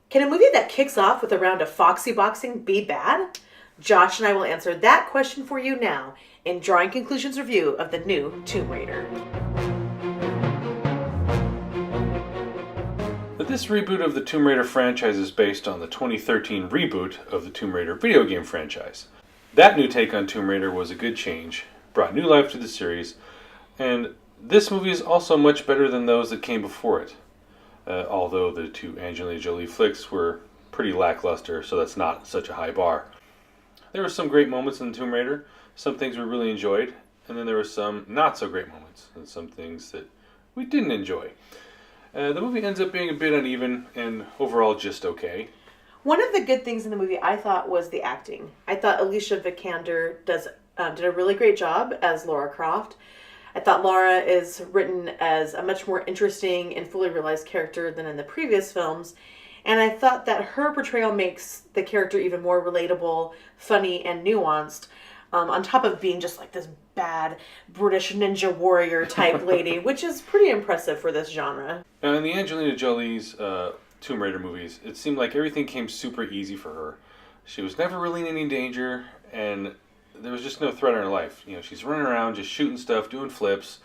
Can a movie that kicks off with a round of foxy boxing be bad? Josh and I will answer that question for you now in Drawing Conclusions review of the new Tomb Raider. This reboot of the Tomb Raider franchise is based on the 2013 reboot of the Tomb Raider video game franchise. That new take on Tomb Raider was a good change, brought new life to the series, and this movie is also much better than those that came before it. Although the two Angelina Jolie flicks were pretty lackluster, so that's not such a high bar. There were some great moments in Tomb Raider, some things we really enjoyed, and then there were some not so great moments, and some things that we didn't enjoy. The movie ends up being a bit uneven, and overall just okay. One of the good things in the movie I thought was the acting. I thought Alicia Vikander did a really great job as Lara Croft. I thought Lara is written as a much more interesting and fully realized character than in the previous films. And I thought that her portrayal makes the character even more relatable, funny, and nuanced, on top of being just like this bad British ninja warrior type lady, which is pretty impressive for this genre. In the Angelina Jolie's Tomb Raider movies, it seemed like everything came super easy for her. She was never really in any danger, and there was just no threat in her life. You know, she's running around, just shooting stuff, doing flips,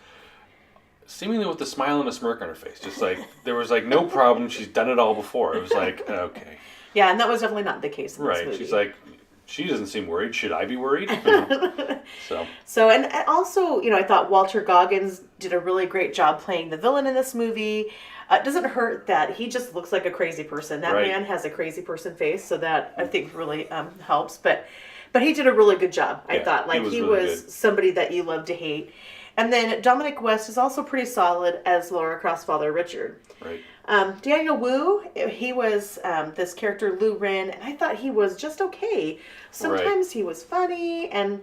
seemingly with a smile and a smirk on her face. Just like, there was like no problem. She's done it all before. It was like, okay. Yeah, and that was definitely not the case in this movie. Right, she's like, she doesn't seem worried. Should I be worried? So, and also, I thought Walter Goggins did a really great job playing the villain in this movie. It doesn't hurt that he just looks like a crazy person. That man has a crazy person face, so that I think really helps. But he did a really good job. I thought he was somebody that you love to hate. And then Dominic West is also pretty solid as Lara Croft's father, Richard. Right. Daniel Wu, he was this character Lu Ren, and I thought he was just okay. Sometimes he was funny, and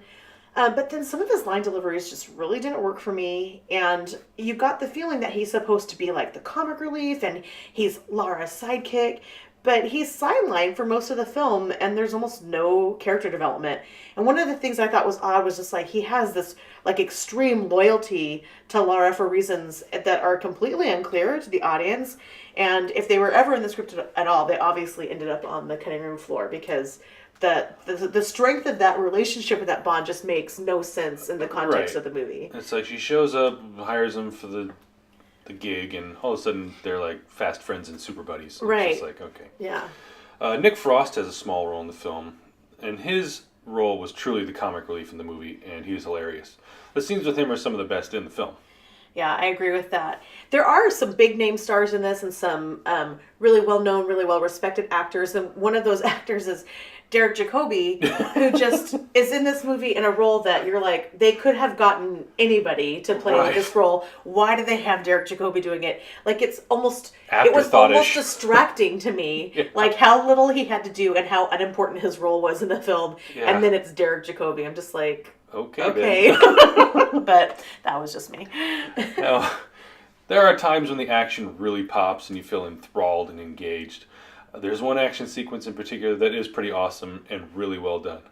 but then some of his line deliveries just really didn't work for me. And you got the feeling that he's supposed to be like the comic relief, and he's Lara's sidekick. But he's sidelined for most of the film, and there's almost no character development. And one of the things I thought was odd was just like he has this like extreme loyalty to Lara for reasons that are completely unclear to the audience. And if they were ever in the script at all, they obviously ended up on the cutting room floor, because the strength of that relationship and that bond just makes no sense in the context of the movie. It's like she shows up, hires him for the gig, and all of a sudden they're like fast friends and super buddies. So right. It's just like, okay. Yeah. Nick Frost has a small role in the film, and his role was truly the comic relief in the movie, and he was hilarious. The scenes with him are some of the best in the film. Yeah, I agree with that. There are some big name stars in this, and some really well-known, really well-respected actors, and one of those actors is Derek Jacobi, who just is in this movie in a role that you're like, they could have gotten anybody to play this role. Why do they have Derek Jacobi doing it? Like, it was almost distracting to me, like how little he had to do and how unimportant his role was in the film. Yeah. And then it's Derek Jacobi. I'm just like, okay. But that was just me. Now, there are times when the action really pops and you feel enthralled and engaged. There's one action sequence in particular that is pretty awesome and really well done.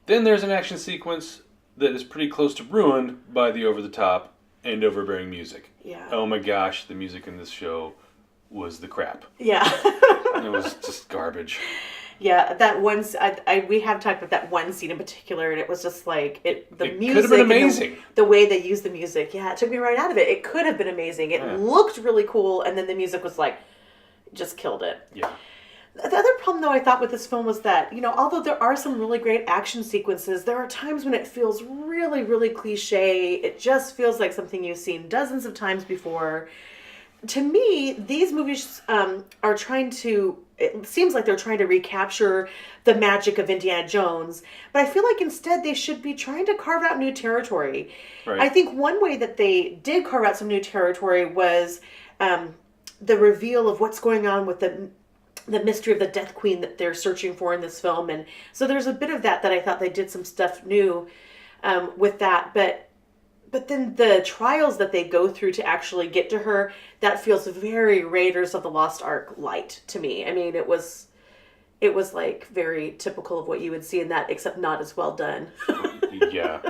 Then there's an action sequence that is pretty close to ruined by the over-the-top and overbearing music. Yeah. Oh my gosh, the music in this show was the crap. Yeah. It was just garbage. Yeah, that one. We have talked about that one scene in particular, and it was just like the music could have been amazing. The way they used the music. Yeah, it took me right out of it. It could have been amazing. It looked really cool, and then the music was like, just killed it. Yeah. The other problem, though, I thought with this film was that, although there are some really great action sequences, there are times when it feels really, really cliche. It just feels like something you've seen dozens of times before. To me, these movies are trying to, it seems like they're trying to recapture the magic of Indiana Jones, but I feel like instead they should be trying to carve out new territory. Right. I think one way that they did carve out some new territory was the reveal of what's going on with the mystery of the Death Queen that they're searching for in this film. And so there's a bit of that I thought they did some stuff new with that. But then the trials that they go through to actually get to her, that feels very Raiders of the Lost Ark light to me. I mean, it was like very typical of what you would see in that, except not as well done. Yeah.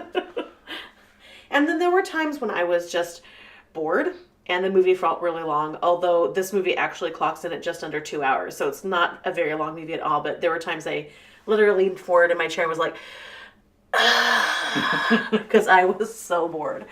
And then there were times when I was just bored. And the movie felt really long, although this movie actually clocks in at just under 2 hours. So it's not a very long movie at all, but there were times I literally leaned forward in my chair and was like, because I was so bored.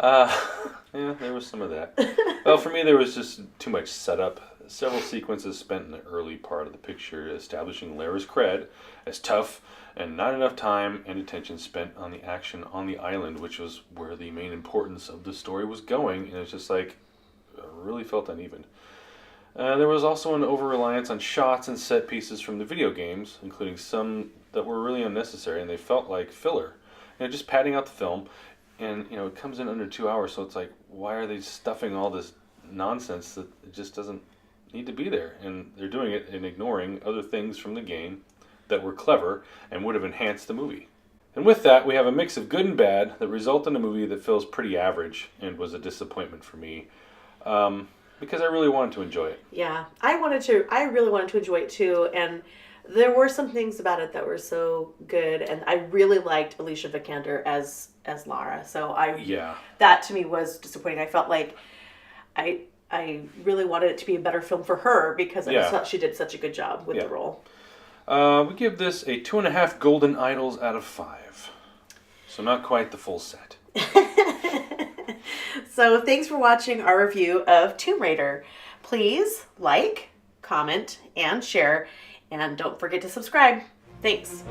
Yeah, there was some of that. Well, for me, there was just too much setup. Several sequences spent in the early part of the picture establishing Lara's cred as tough, and not enough time and attention spent on the action on the island, which was where the main importance of the story was going, and it's just like, really felt uneven. There was also an over-reliance on shots and set pieces from the video games, including some that were really unnecessary, and they felt like filler. Just padding out the film, and it comes in under 2 hours, so it's like, why are they stuffing all this nonsense that it just doesn't need to be there? And they're doing it and ignoring other things from the game that were clever and would have enhanced the movie. And with that, we have a mix of good and bad that result in a movie that feels pretty average and was a disappointment for me, because I really wanted to enjoy it. Yeah, I really wanted to enjoy it too, and there were some things about it that were so good, and I really liked Alicia Vikander as Lara. So that to me was disappointing. I felt like I really wanted it to be a better film for her because I just thought she did such a good job with the role. We give this a 2.5 golden idols out of 5. So not quite the full set. So thanks for watching our review of Tomb Raider. Please like, comment, and share. And don't forget to subscribe. Thanks.